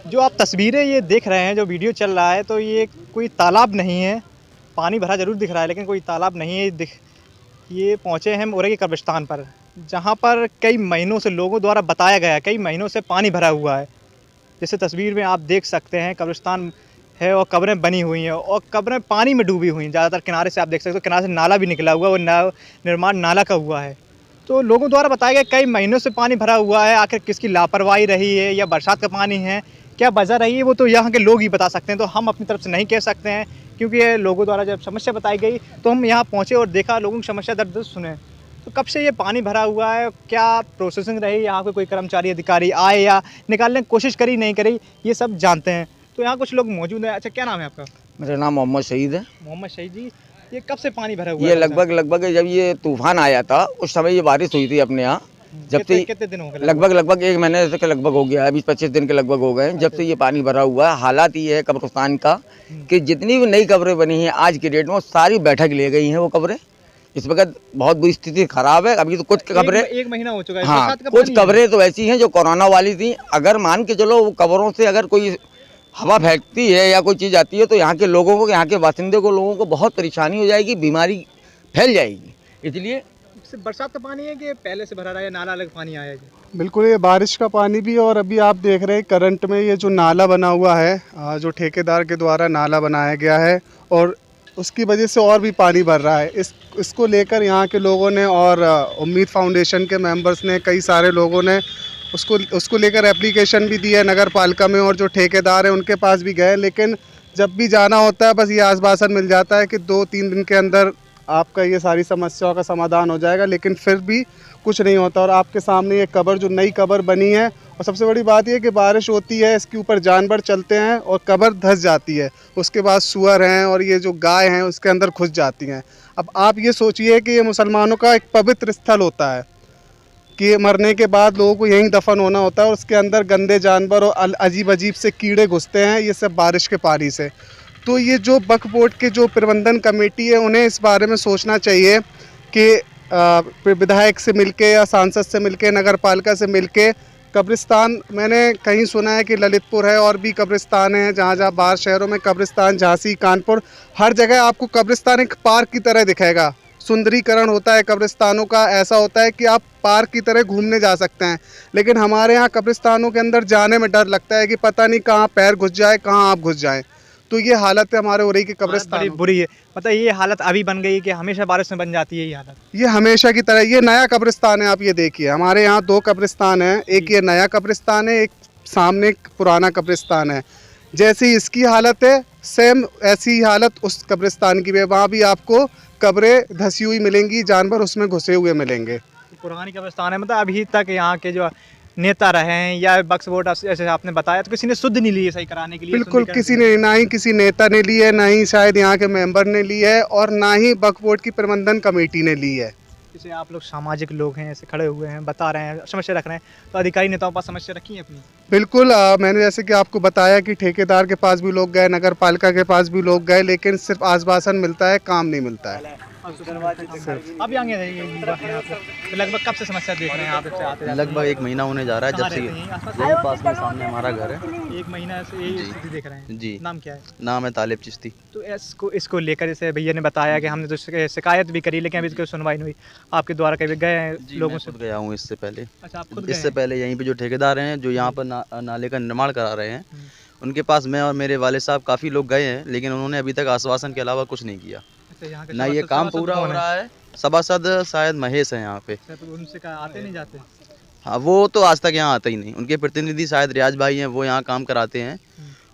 जो आप तस्वीरें ये देख रहे हैं, जो वीडियो चल रहा है, तो ये कोई तालाब नहीं है। पानी भरा ज़रूर दिख रहा है, लेकिन कोई तालाब नहीं है। ये पहुँचे हैं मोरे के कब्रिस्तान पर, जहाँ पर कई महीनों से लोगों द्वारा बताया गया है, कई महीनों से पानी भरा हुआ है। जैसे तस्वीर में आप देख सकते हैं, कब्रिस्तान है और कब्रें बनी हुई हैं और कब्रें पानी में डूबी हुई हैं। ज़्यादातर किनारे से आप देख सकते हो, किनारे से नाला भी निकला हुआ है और निर्माण नाला का हुआ है। तो लोगों द्वारा बताया गया कई महीनों से पानी भरा हुआ है। आखिर किसकी लापरवाही रही है या बरसात का पानी है, क्या वजह रही है, वो तो यहाँ के लोग ही बता सकते हैं। तो हम अपनी तरफ से नहीं कह सकते हैं, क्योंकि ये लोगों द्वारा जब समस्या बताई गई तो हम यहाँ पहुँचे और देखा, लोगों की समस्या दर्द सुने। तो कब से ये पानी भरा हुआ है, क्या प्रोसेसिंग रही, यहाँ पे कोई कर्मचारी अधिकारी आए या निकालने की कोशिश करी नहीं करी, ये सब जानते हैं। तो यहाँ कुछ लोग मौजूद हैं। अच्छा, क्या नाम है आपका? मेरा नाम मोहम्मद शहीद है। मोहम्मद शहीद जी, ये कब से पानी भरा हुआ ये है? लगभग जब ये तूफान आया था उस समय ये बारिश हुई थी अपने यहाँ। जब से कितने दिन हो गए? लगभग 1 महीने से लगभग हो गया है, 20-25 दिन के लगभग हो गए हैं जब से ये पानी भरा हुआ है। हालात ये है कब्रिस्तान का कि जितनी भी नई कब्रें बनी हैं आज की डेट में, वो सारी बैठक ले गई हैं वो कब्रें। इस वक्त बहुत बुरी स्थिति खराब है। अभी तो कुछ कब्रें, एक महीना हो चुका है। हाँ, कुछ कब्रें तो ऐसी हैं जो कोरोना वाली थी। अगर मान के चलो वो कब्रों से अगर कोई हवा फेंकती है या कोई चीज़ आती है तो यहाँ के लोगों को, यहाँ के बासिंदे को, लोगों को बहुत परेशानी हो जाएगी, बीमारी फैल जाएगी। इसलिए सिर्फ बरसात का पानी है कि पहले से भरा रहा है, नाला अलग पानी आया है? बिल्कुल, ये बारिश का पानी भी। और अभी आप देख रहे हैं करंट में ये जो नाला बना हुआ है, जो ठेकेदार के द्वारा नाला बनाया गया है, और उसकी वजह से और भी पानी भर रहा है। इसको लेकर यहाँ के लोगों ने और उम्मीद फाउंडेशन के मेंबर्स ने, कई सारे लोगों ने उसको लेकर एप्लीकेशन भी दी है नगर पालिका में, और जो ठेकेदार हैं उनके पास भी गए। लेकिन जब भी जाना होता है बस ये आश्वासन मिल जाता है कि 2-3 दिन के अंदर आपका ये सारी समस्याओं का समाधान हो जाएगा, लेकिन फिर भी कुछ नहीं होता। और आपके सामने ये कब्र, जो नई कब्र बनी है, और सबसे बड़ी बात ये कि बारिश होती है, इसके ऊपर जानवर चलते हैं और कब्र धंस जाती है। उसके बाद सूअर हैं और ये जो गाय हैं उसके अंदर घुस जाती हैं। अब आप ये सोचिए कि ये मुसलमानों का एक पवित्र स्थल होता है कि मरने के बाद लोगों को यहीं दफन होना होता है, और उसके अंदर गंदे जानवर और अजीब अजीब से कीड़े घुसते हैं, ये सब बारिश के पानी से। तो ये जो वक्फ बोर्ड के जो प्रबंधन कमेटी है, उन्हें इस बारे में सोचना चाहिए कि विधायक से मिलके या सांसद से मिलके, नगर पालिका से मिलके, कब्रिस्तान, मैंने कहीं सुना है कि ललितपुर है और भी कब्रिस्तान हैं, जहाँ जहाँ बाहर शहरों में कब्रिस्तान, झांसी, कानपुर, हर जगह आपको कब्रिस्तान एक पार्क की तरह दिखेगा। सुंदरीकरण होता है कब्रिस्तानों का, ऐसा होता है कि आप पार्क की तरह घूमने जा सकते हैं। लेकिन हमारे यहाँ कब्रिस्तानों के अंदर जाने में डर लगता है कि पता नहीं कहाँ पैर घुस जाए, कहाँ आप घुस जाएं। तो ये हालत है हमारे उरई के कब्रिस्तान, बड़ी बुरी है। मतलब ये हालत अभी बन गई है कि हमेशा बारिश में बन जाती है ये हालत? ये हमेशा की तरह। ये नया कब्रिस्तान है, आप ये देखिए, हमारे यहाँ 2 कब्रिस्तान हैं, एक ये नया कब्रिस्तान है, एक सामने पुराना कब्रिस्तान है। जैसी इसकी हालत है, सेम ऐसी हालत उस कब्रिस्तान की भी है। वहाँ भी आपको कब्रें धसी हुई मिलेंगी, जानवर उसमें घुसे हुए मिलेंगे। पुरानी कब्रिस्तान है। मतलब अभी तक यहाँ के जो नेता रहे हैं या वक्फ बोर्ड, जैसे आपने बताया, तो किसी ने सुध नहीं ली है सही कराने के लिए? बिल्कुल किसी ने, ना ही किसी नेता ने ली है, ना ही शायद यहाँ के मेंबर ने ली है, और ना ही वक्फ बोर्ड की प्रबंधन कमेटी ने ली है। जैसे आप लोग सामाजिक लोग हैं, ऐसे खड़े हुए हैं, बता रहे हैं, समस्या रख रहे हैं, तो अधिकारी नेताओं के पास समस्या रखी है अपनी? बिल्कुल, मैंने जैसे कि आपको बताया कि ठेकेदार के पास भी लोग गए, नगर पालिका के पास भी लोग गए, लेकिन सिर्फ आश्वासन मिलता है, काम नहीं मिलता है। अब आगे तो लगभग कब से समस्या देख रहे हैं आप? आते लगभग 1 महीना होने जा रहा है, जब से यही पास में सामने हमारा घर है। 1 महीना से यही स्थिति देख रहे हैं जी। नाम क्या है? नाम है तालिब चिश्ती। तो इसको लेकर, जैसे भैया ने बताया कि हमने तो शिकायत भी करी, लेकिन अभी तक सुनवाई नहीं हुई। आपके द्वारा कभी गए हैं लोगों से? गया हूँ इससे पहले। अच्छा, आप खुद इससे पहले यहीं पे जो ठेकेदार हैं, जो यहाँ पर नाले का निर्माण करा रहे हैं, उनके पास मैं और मेरे वाले साहब काफ़ी लोग गए हैं, लेकिन उन्होंने अभी तक आश्वासन के अलावा कुछ नहीं किया। ना ये काम पूरा हो रहा है। सभासद शायद महेश है यहाँ पे। तो उनसे आते नहीं जाते? हाँ, वो तो आज तक यहाँ आते ही नहीं। उनके प्रतिनिधि शायद रियाज भाई हैं, वो यहाँ काम कराते हैं।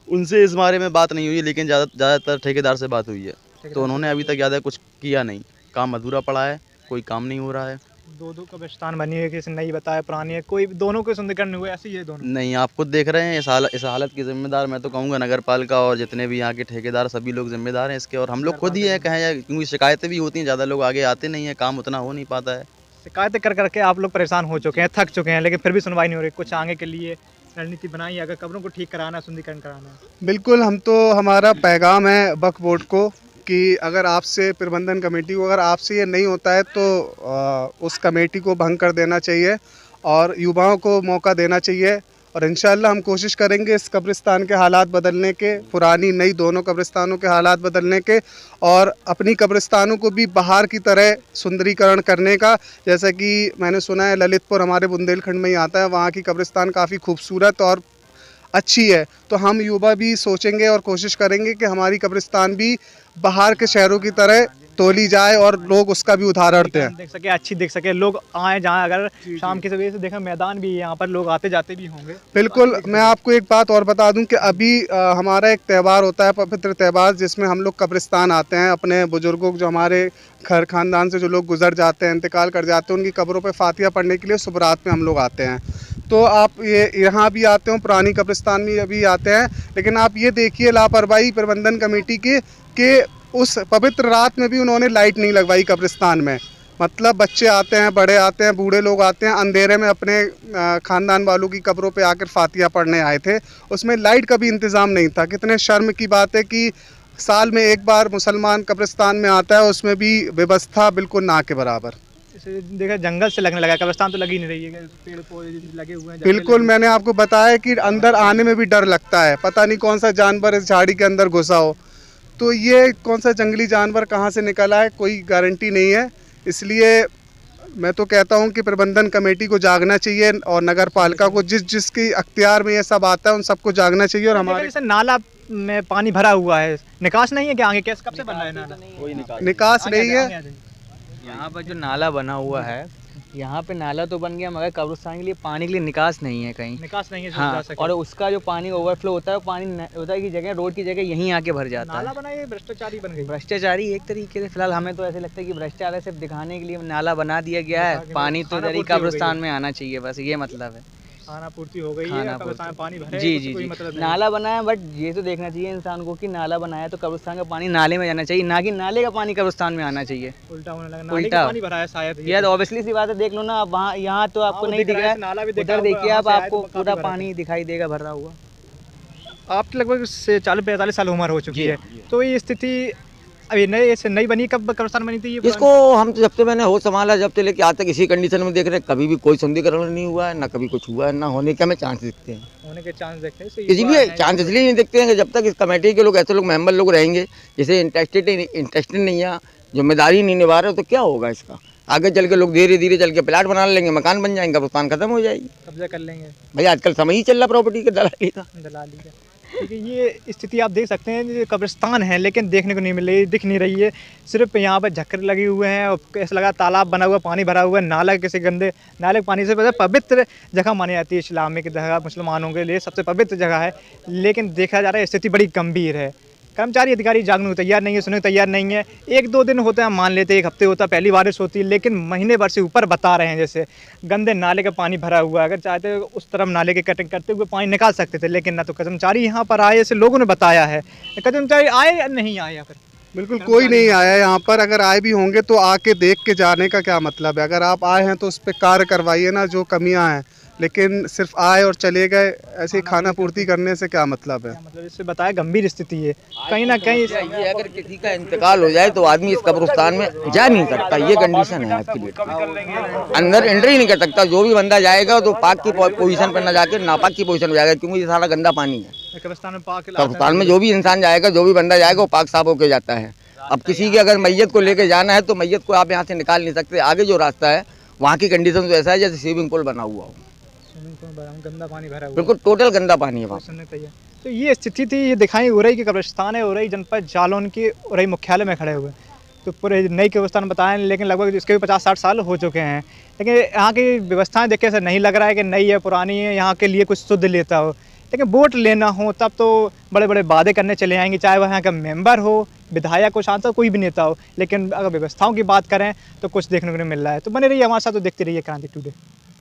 उनसे इस बारे में बात नहीं हुई, लेकिन ज़्यादातर ठेकेदार से बात हुई है। तो उन्होंने अभी तक ज़्यादा कुछ किया नहीं, काम अधूरा पड़ा है, कोई काम नहीं हो रहा है। 2 कब्रिस्तान बनी है, किसी नहीं बताया, पुरानी है, कोई दोनों के सुंदरीकरण हुए ऐसे ही है दोनों? नहीं, आप खुद देख रहे हैं। इस हालत की जिम्मेदार मैं तो कहूँगा नगर पालिका और जितने भी यहाँ के ठेकेदार, सभी लोग जिम्मेदार हैं इसके। और हम लोग खुद ही हैं, कहें या, क्योंकि शिकायतें भी होती हैं, ज़्यादा लोग आगे आते नहीं हैं, काम उतना हो नहीं पाता है। शिकायतें कर करके आप लोग परेशान हो चुके हैं, थक चुके हैं, लेकिन फिर भी सुनवाई नहीं हो रही। कुछ आगे के लिए रणनीति बनाई, अगर कब्रों को ठीक कराना, सुंदरीकरण कराना है? बिल्कुल, हम तो, हमारा पैगाम है वक्फ बोर्ड को कि अगर आपसे, प्रबंधन कमेटी को, अगर आपसे ये नहीं होता है तो उस कमेटी को भंग कर देना चाहिए और युवाओं को मौका देना चाहिए। और इंशाल्लाह हम कोशिश करेंगे इस कब्रिस्तान के हालात बदलने के, पुरानी नई दोनों कब्रिस्तानों के हालात बदलने के, और अपनी कब्रिस्तानों को भी बाहर की तरह सुंदरीकरण करने का। जैसा कि मैंने सुना है ललितपुर हमारे बुंदेलखंड में ही आता है, वहाँ की कब्रिस्तान काफ़ी खूबसूरत और अच्छी है। तो हम युवा भी सोचेंगे और कोशिश करेंगे कि हमारी कब्रिस्तान भी बाहर के शहरों की तरह तोली जाए और लोग उसका भी उदाहरण दें। देख सके, अच्छी देख सके, लोग आए जहाँ, अगर शाम के समय से देखा मैदान भी है यहाँ पर, लोग आते जाते भी होंगे। बिल्कुल। मैं आपको एक बात और बता दूं कि अभी हमारा एक त्यौहार होता है, पवित्र त्यौहार, जिसमें हम लोग कब्रिस्तान आते हैं, अपने बुजुर्गों जो हमारे घर खानदान से जो लोग गुजर जाते हैं, इंतकाल कर जाते हैं, उनकी कब्रों पे फातिहा पढ़ने के लिए सुबरात में हम लोग आते हैं। तो आप ये यहाँ भी आते हो, पुरानी कब्रिस्तान में अभी आते हैं, लेकिन आप ये देखिए लापरवाही प्रबंधन कमेटी की कि उस पवित्र रात में भी उन्होंने लाइट नहीं लगवाई कब्रिस्तान में। मतलब बच्चे आते हैं, बड़े आते हैं, बूढ़े लोग आते हैं, अंधेरे में अपने ख़ानदान वालों की कब्रों पे आकर फातिहा पढ़ने आए थे, उसमें लाइट का भी इंतज़ाम नहीं था। कितने शर्म की बात है कि साल में एक बार मुसलमान कब्रिस्तान में आता है, उसमें भी व्यवस्था बिल्कुल ना के बराबर। इसे देखा जंगल से लगने लगा, कब्रिस्तान तो लगी नहीं रही है, पेड़ पौधे लगे हुए हैं। बिल्कुल, मैंने आपको बताया कि अंदर आने में भी डर लगता है, पता नहीं कौन सा जानवर इस झाड़ी के अंदर घुसा हो। तो ये कौन सा जंगली जानवर कहाँ से निकला है, कोई गारंटी नहीं है। इसलिए मैं तो कहता हूँ कि प्रबंधन कमेटी को जागना चाहिए और नगर पालिका को, जिसके अख्तियार में ये सब आता है, उन सबको जागना चाहिए। और हमारे जैसे नाला में पानी भरा हुआ है, निकास नहीं है क्या आगे? कैसे, कब से बन रहा है नाला? कोई निकास नहीं है। यहाँ पर जो नाला बना हुआ है, यहाँ पे नाला तो बन गया, मगर कब्रिस्तान के लिए पानी के लिए निकास नहीं है कहीं। निकास नहीं है, हाँ, और उसका जो पानी ओवरफ्लो होता है, वो पानी उधर की जगह, रोड की जगह यहीं आके भर जाता नाला है। बना, ये भ्रष्टाचारी बन गई। भ्रष्टाचारी एक तरीके से, फिलहाल हमें तो ऐसे लगता है कि भ्रष्टाचार सिर्फ दिखाने के लिए नाला बना दिया गया है। पानी तो इधर ही कब्रिस्तान में आना चाहिए, बस ये मतलब है। खाना पूर्ति हो गई है, खाना कब्रिस्तान में पानी भरे, जी कुछ जी कोई जी, मतलब नहीं। नाला बनाया, बट ये तो देखना चाहिए इंसान को कि नाला बनाया तो कब्रिस्तान का पानी नाले में जाना चाहिए, ना कि नाले का पानी कब्रिस्तान में आना चाहिए। उल्टा होने लगा, नाले उल्टा का पानी भरा है शायद। यार ऑब्वियसली सी बात है, देख लो ना आप, वहाँ यहाँ तो आपको वो नहीं दिख दिख रहा रहा है, नाला भी है, दिखा उधर हुआ है, देखिए आप, वहाँ से आए आपको तो काफी पूरा भरा पानी दिखाई देगा भरा हुआ। आपकी लगभग से 40-45 साल उम्र हो चुकी है, तो ये स्थिति अभी नई बनी, कब कब्रिस्तान बनी थी ये? इसको हम तो जब से मैंने होश संभाला, जब से लेके आज तक इसी कंडीशन में देख रहे हैं। कभी भी कोई सुंदरीकरण नहीं हुआ है, ना कभी कुछ हुआ है, ना होने के हमें चांस दिखते हैं। होने के चांस देखते हैं, इसलिए चांस इसलिए नहीं दिखते हैं कि जब तक इस कमेटी के लोग, ऐसे लोग मेंबर लोग रहेंगे जिसे इंटरेस्टेड नहीं है, जिम्मेदारी नहीं निभा रहे, तो क्या होगा इसका? आगे चल के लोग धीरे धीरे चल के प्लाट बना लेंगे, मकान बन जाएंगे, कब्रिस्तान खत्म हो जाएगी, कब्जा कर लेंगे। भाई आजकल समय ही चल रहा प्रॉपर्टी के दलाली का। दलाली का, क्योंकि ये स्थिति आप देख सकते हैं, ये कब्रिस्तान है लेकिन देखने को नहीं मिल रही, दिख नहीं रही है। सिर्फ यहाँ पर झक्कर लगे हुए हैं और ऐसा लगा तालाब बना हुआ, पानी भरा हुआ है, नाला किसी गंदे नाले के पानी से पवित्र जगह मानी जाती है, इस्लामिक जगह, मुसलमानों के लिए सबसे पवित्र जगह है। लेकिन देखा जा रहा है स्थिति बड़ी गंभीर है। कर्मचारी अधिकारी जागने को तैयार नहीं है, सुनने को तैयार नहीं है। 1-2 दिन होते हैं, हम मान लेते हैं, 1 हफ्ते होता है, पहली बारिश होती है, लेकिन महीने भर से ऊपर बता रहे हैं जैसे गंदे नाले का पानी भरा हुआ है। अगर चाहते उस तरफ नाले की कटिंग करते हुए पानी निकाल सकते थे, लेकिन ना तो कर्मचारी यहाँ पर आए, ऐसे लोगों ने बताया है। कर्मचारी आए या नहीं आए या फिर? बिल्कुल कोई नहीं आया यहाँ पर। अगर आए भी होंगे तो आके देख के जाने का क्या मतलब है? अगर आप आए हैं तो उस पर कार्य करवाइए ना, जो कमियाँ हैं। लेकिन सिर्फ आए और चले गए, ऐसे ही खाना पूर्ति करने से क्या मतलब है? मतलब इससे बताया गंभीर स्थिति है कहीं ना कहीं। ये अगर किसी का इंतकाल हो जाए तो आदमी इस कब्रिस्तान में जा नहीं सकता, ये कंडीशन है आज की डेट में। अंदर एंट्री नहीं कर सकता। जो भी बंदा जाएगा तो पाक की पोजीशन पर ना जाके नापाक की पोजीशन में जाएगा, क्योंकि ये सारा गंदा पानी है। कब्रिस्तान में जो भी इंसान जाएगा, जो भी बंदा जाएगा, वो पाक साफ होके जाता है। अब किसी की अगर मैयत को लेके जाना है तो मैयत को आप यहाँ से निकाल नहीं सकते। आगे जो रास्ता है वहाँ की कंडीशन तो ऐसा है जैसे स्विमिंग पूल बना हुआ हो, गंदा पानी भरा हुआ, बिल्कुल टोटल गंदा पानी है वहाँ। तो ये स्थिति थी, ये दिखाई उरई की कब्रिस्तान है, उरई जनपद जालौन के उरई मुख्यालय में खड़े हुए। तो पूरे नई कब्रिस्तान बताएं, लेकिन लगभग इसके भी 50-60 साल हो चुके हैं। लेकिन यहाँ की व्यवस्थाएं देख के ऐसा नहीं लग रहा है कि नई है पुरानी है, यहाँ के लिए कुछ शुद्ध लेता हो। लेकिन वोट लेना हो तब तो बड़े बड़े वादे करने चले आएंगे, चाहे वह यहाँ का मेंबर हो, विधायक हो, सांसद, कोई भी नेता हो। लेकिन अगर व्यवस्थाओं की बात करें तो कुछ देखने को नहीं मिल रहा है। तो बने रहिए हमारे साथ, तो देखते रहिए क्रांति टुडे।